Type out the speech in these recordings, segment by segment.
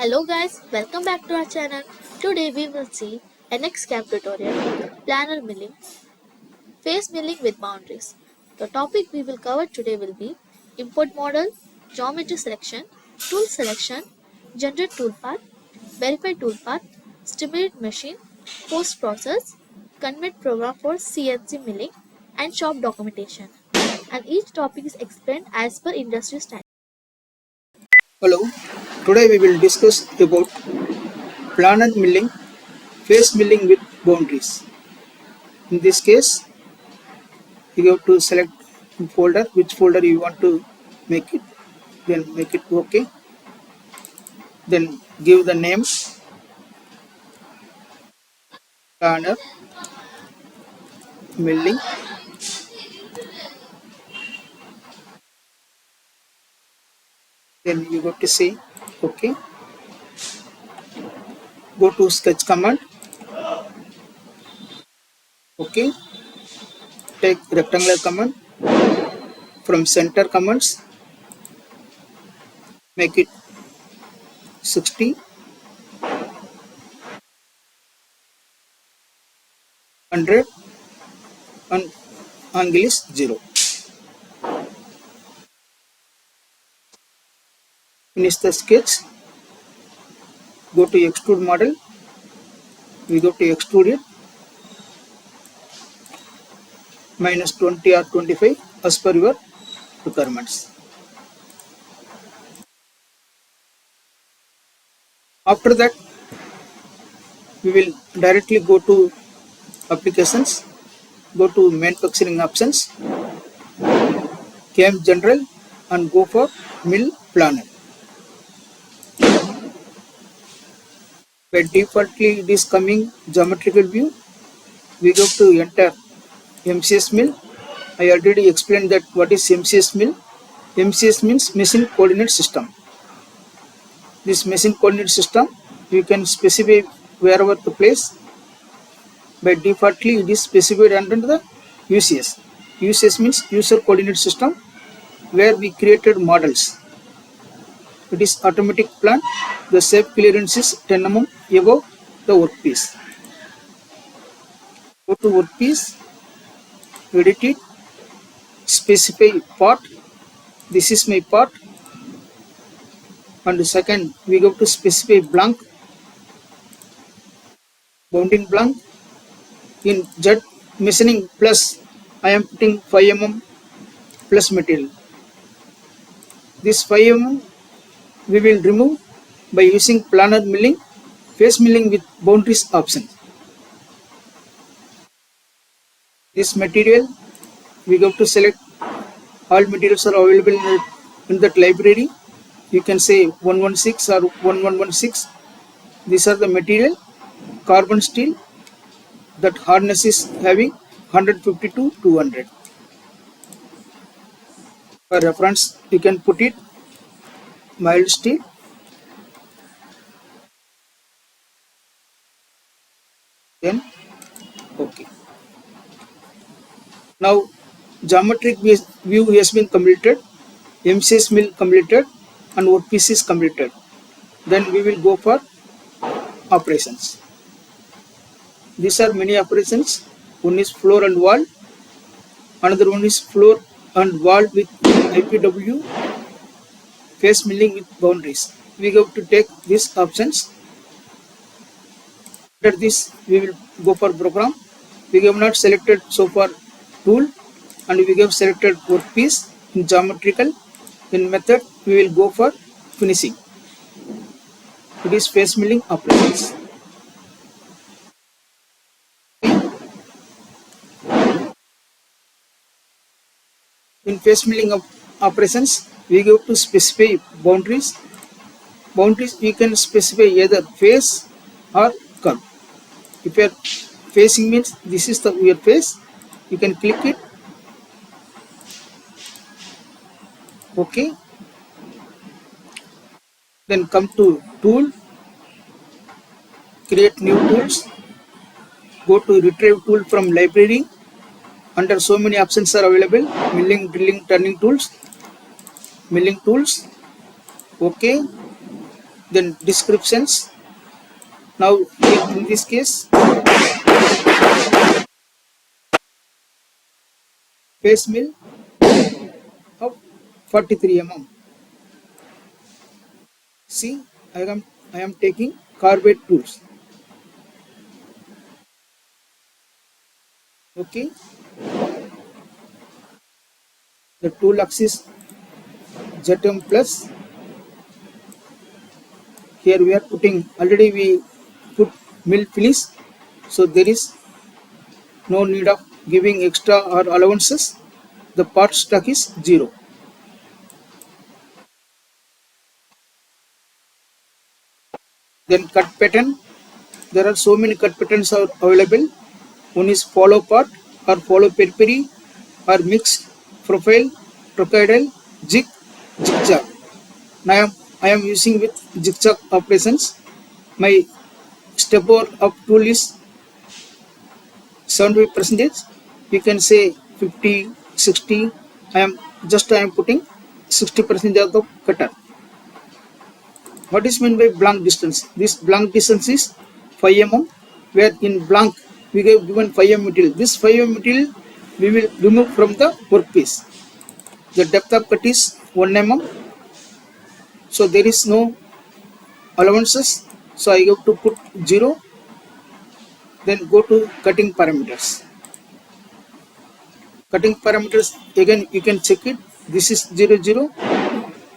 Hello guys, welcome back to our channel. Today we will see NXCAM tutorial, planar milling, face milling with boundaries. The topic we will cover today will be import model, geometry selection, tool selection, generate toolpath, verify toolpath, stimulate machine, post process, convert program for CNC milling, and shop documentation. And each topic is explained as per industry standard. Hello, today we will discuss about planar milling, face milling with boundaries. In this case, you have to select folder, which folder you want to make it, then make it OK. Then give the name planar milling. Then you got to say OK. Go to sketch command. OK. Take rectangular command. From center commands, make it 60, 100, and angle is 0. Finish the sketch. Go to extrude model. We go to extrude it minus 20 or 25 as per your requirements. After that, we will directly go to applications, go to manufacturing options, CAM general, and go for mill planar. By defaultly it is coming geometrical view. We go to enter MCS mill. I already explained that what is MCS mill. MCS means machine coordinate system. This machine coordinate system you can specify wherever to place. By defaultly it is specified under the UCS. UCS means user coordinate system, where we created models. It is automatic plan. The shape clearance is 10 mm above the workpiece. Go to workpiece, edit it, specify part. This is my part. And second, we go to specify blank, bounding blank. In Z machining plus, I am putting 5 mm plus material. This 5 mm we will remove by using planar milling, face milling with boundaries option. This material, we go to select all materials are available in that library. You can say 116 or 1116. These are the material. Carbon steel, that hardness is having 150 to 200. For reference, you can put it mild steel. Then OK. Now geometric view has been completed, MCS mill completed, and workpiece is completed. Then we will go for operations. These are many operations. One is floor and wall, another one is floor and wall with IPW, face milling with boundaries. We have to take these options. After this, we will go for program. We have not selected so far tool, and we have selected workpiece. In geometrical, in method, we will go for finishing. It is face milling operations. In face milling operations, we have to specify boundaries. Boundaries you can specify either face or curve. If you are facing means this is your face, you can click it. OK. Then come to tool, create new tools. Go to retrieve tool from library. Under so many options are available: milling, drilling, turning tools, milling tools. OK. then descriptions. Now here in this case, face mill of 43 mm. See, I am taking carbide tools. Okay, the tool axis ZM plus. Here we are putting, already we put mill finish, so there is no need of giving extra or allowances. The part stock is 0. Then cut pattern. There are so many cut patterns are available. One is follow part or follow periphery or mixed profile, trochoidal, zigzag. Now I am using with zigzag operations. My step over of tool is 75%. We can say 50, 60. I am putting 60% of the cutter. What is meant by blank distance? This blank distance is 5 mm, where in blank we have given 5 mm material. This 5 mm material we will remove from the workpiece. The depth of cut is 1 mm, so there is no allowances. So I have to put 0. Then go to cutting parameters. Cutting parameters, again you can check it. This is 0, 0,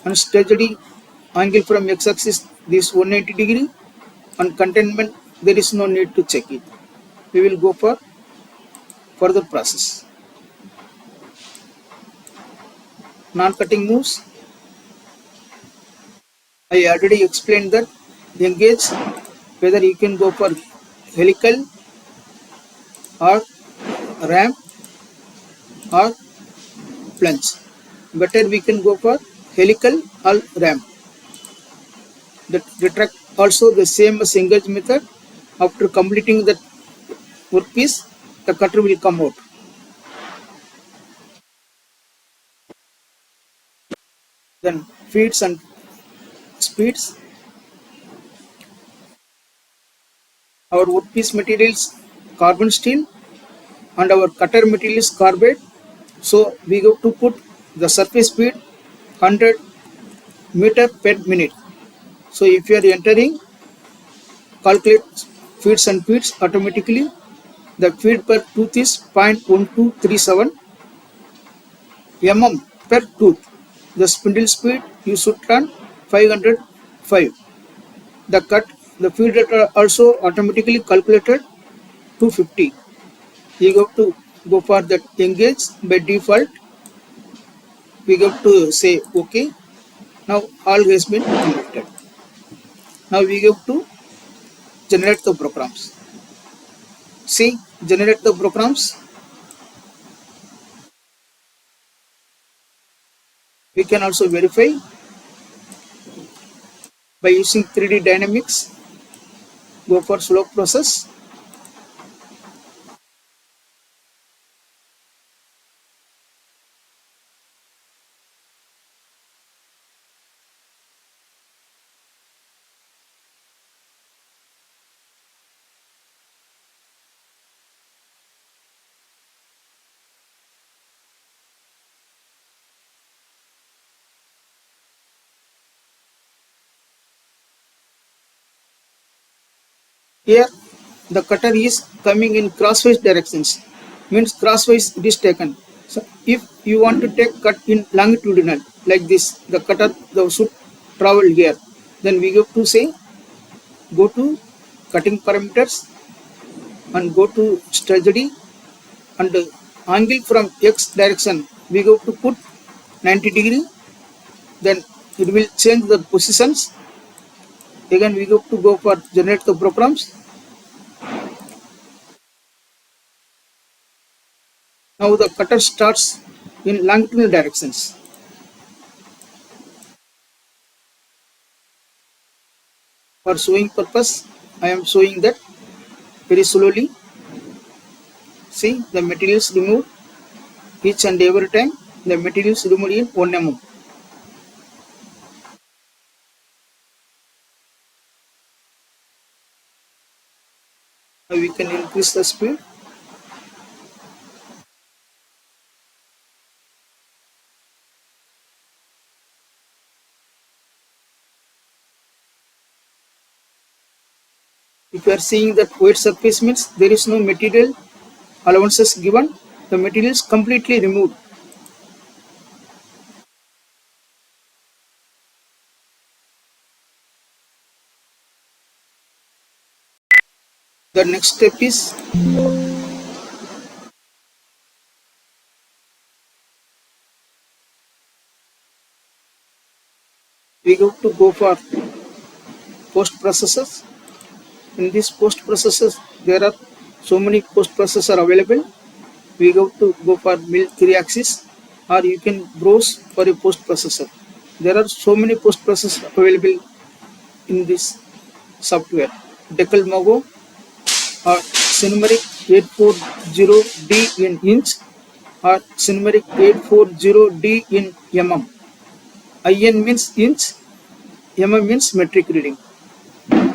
and steady angle from x-axis this 180 degree, and containment there is no need to check it. We will go for further process. Non-cutting moves, I already explained that. Engage, whether you can go for helical or ramp or plunge. Better we can go for helical or ramp. The retract also the same as engage method. After completing the workpiece, the cutter will come out. Then feeds and speeds. Our workpiece material is carbon steel and our cutter material is carbide. So we have to put the surface speed 100 meter per minute. So if you are entering, calculate feeds and feeds automatically. The feed per tooth is 0.1237 mm per tooth. The spindle speed you should run 505. The cut, the feed rate are also automatically calculated 250. You have to go for that engage by default. We have to say OK. Now all has been completed. Now we have to generate the programs. See, generate the programs. We can also verify by using 3D dynamics. Go for slope process. Here the cutter is coming in crosswise directions, means crosswise it is taken. So if you want to take cut in longitudinal like this, the cutter should travel here. Then we have to say go to cutting parameters and go to strategy, and angle from x direction we have to put 90 degree. Then it will change the positions. Again we have to go for generate the programs. Now the cutter starts in longitudinal directions. For showing purpose, I am showing that very slowly. See, the materials removed each and every time. The materials removed in 1 mm. Now we can increase the speed. If you are seeing that white surface means there is no material allowances given, the material is completely removed. The next step is we have to go for post processors. In this post processors, there are so many post processor available. We have to go for mill 3 axis, or you can browse for a post processor. There are so many post processors available in this software. Decal Mogo or Cinemeric 840D in inch or Cinemeric 840D in mm. IN means inch, mm means metric reading.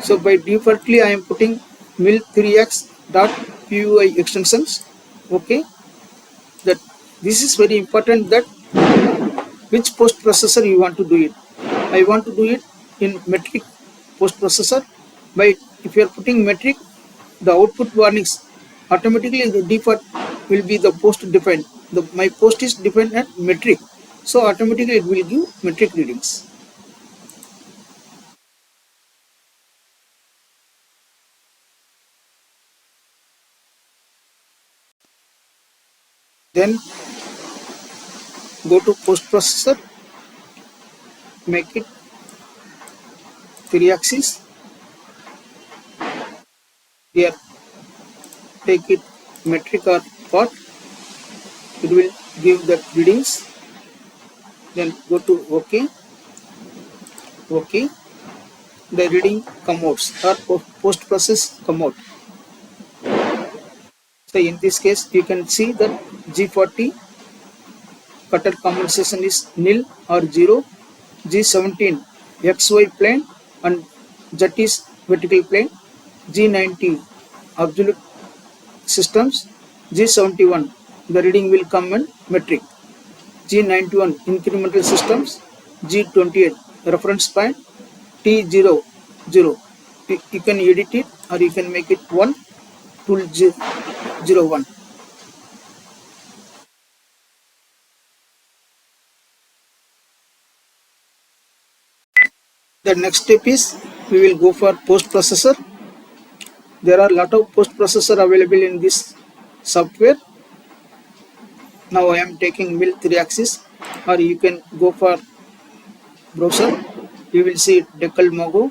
So by defaultly I am putting mil 3x dot PUI extensions. Okay, that this is very important, that which post processor you want to do it. I want to do it in metric post processor. By if you are putting metric, the output warnings automatically the default will be the post defined. My post is defined at metric, so automatically it will give metric readings. Then go to post processor, make it 3 axis. Here take it metric or pot, it will give the readings. Then go to OK. OK, the reading come out or post process come out. So in this case you can see that G40 cutter compensation is nil or 0, G17 XY plane and Z is vertical plane, G90 absolute systems, G71 the reading will come in metric, G91 incremental systems, G28 reference point, T00. You can edit it or you can make it 1, tool 01. The next step is we will go for post processor. There are a lot of post processor available in this software. Now I am taking mill 3 axis, or you can go for browser. You will see Decal Mogo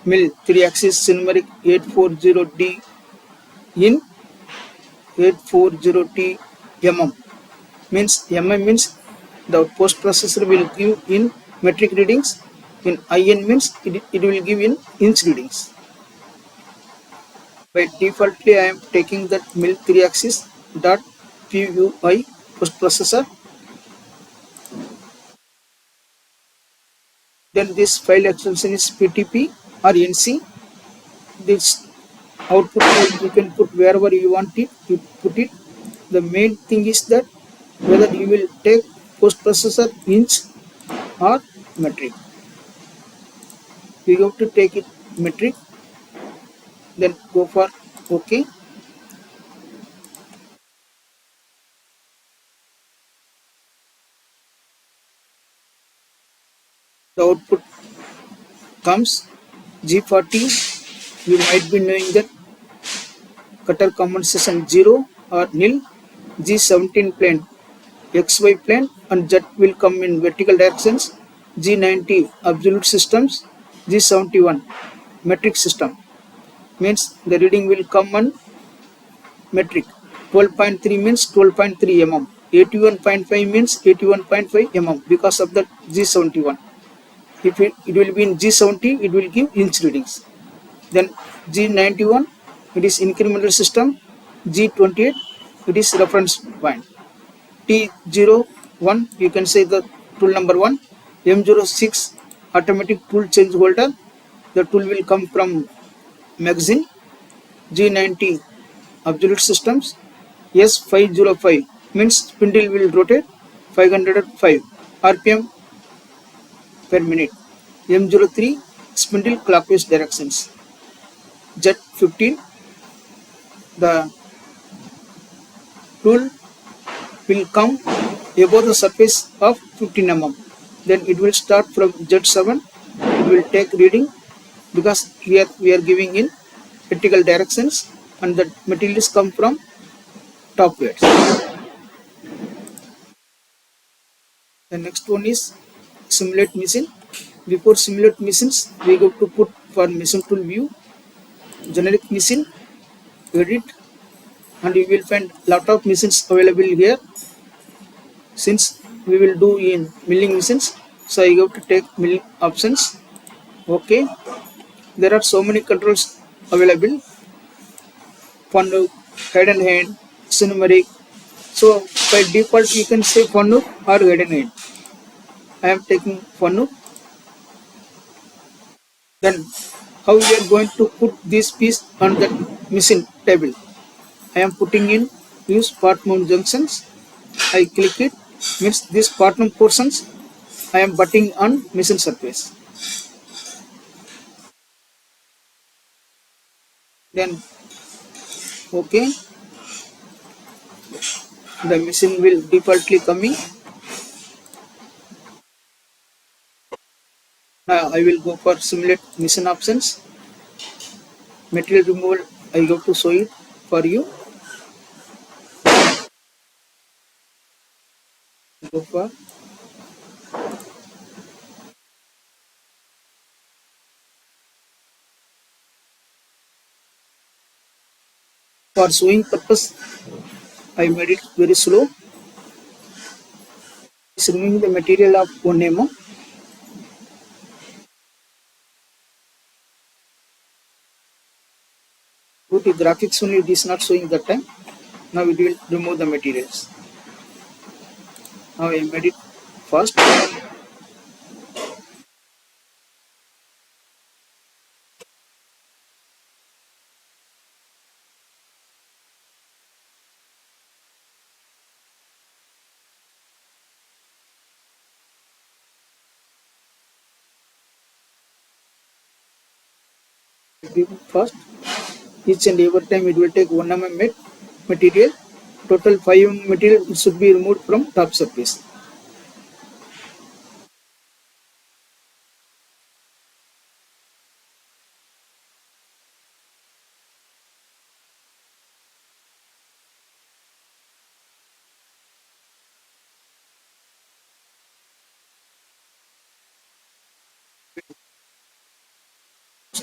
mill 3 axis Cinemeric 840D in 840T mm. Means mm means the post processor will give in metric readings. In IN means it will give in inch readings. By defaultly I am taking that mill 3 axis dot PUI post processor. Then this file extension is PTP or NC. This output you can put wherever you want it, you put it. The main thing is that whether you will take post processor inch or metric. You have to take it metric, then go for OK. The output comes G40. You might be knowing that cutter compensation 0 or nil, G17 plane XY plane and Z will come in vertical directions, G90 absolute systems, G71 metric system. Means the reading will come on metric. 12.3 means 12.3 mm. 81.5 means 81.5 mm because of the G71. If it will be in G70, it will give inch readings. Then G91, it is incremental system. G28, it is reference point. T01, you can say the tool number 1. M06, automatic tool change holder. The tool will come from magazine. G90 absolute systems. S505 means spindle will rotate 505 rpm per minute. M03 spindle clockwise directions. Z15 the tool will come above the surface of 15 mm. Then it will start from Z7. It will take reading because here we are giving in vertical directions and the materials come from top weights. The next one is simulate machine. Before simulate machines, we go to put for machine tool view, generic machine, edit, and you will find lot of machines available here. Since we will do in milling machines, so I have to take milling options. Okay, there are so many controls available. Funnel, head and hand, cinematic. So by default you can say funnel or head and hand. I am taking funnel. Then how we are going to put this piece on the machine table? I am putting in use part mount junctions. I click it, means this part mount portions I am butting on machine surface. Then okay, the machine will defaultly coming. Now I will go for simulate machine options. Material removal I go to show it for you. Go for showing purpose I made it very slow. It's removing the material of 1 mm. Put the graphics only, it is not showing that time. Now it will remove the materials. Now I made it fast. Fast. Each and every time it will take 1 mm material. Total 5 mm material should be removed from top surface.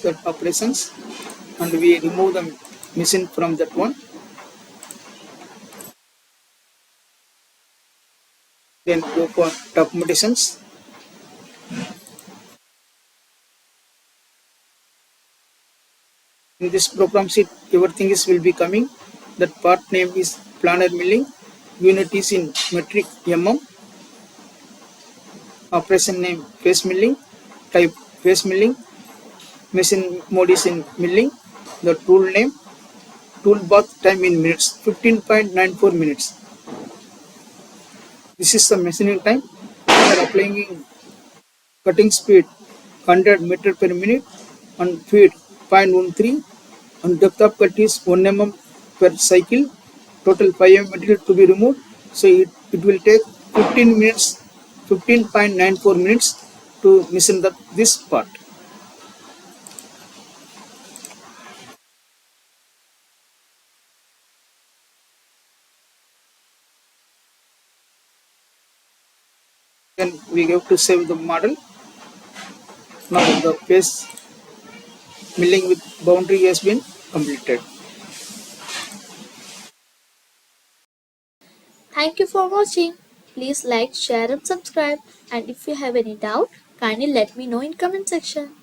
That operations and we remove the machine from that one. Then go for documentations. In this program sheet, everything is will be coming. That part name is planar milling. Unit is in metric mm. Operation name face milling. Type face milling. Machine mode is in milling. The tool name. Tool bath time in minutes. 15.94 minutes. This is the machining time. We are applying cutting speed 100 meter per minute and feed 0.13 and depth of cut is 1 mm per cycle. Total 5 mm material to be removed. So it will take 15 minutes, 15.94 minutes to machine this part. Then we have to save the model. Now the face milling with boundary has been completed. Thank you for watching. Please like, share and subscribe. And if you have any doubt, kindly let me know in comment section.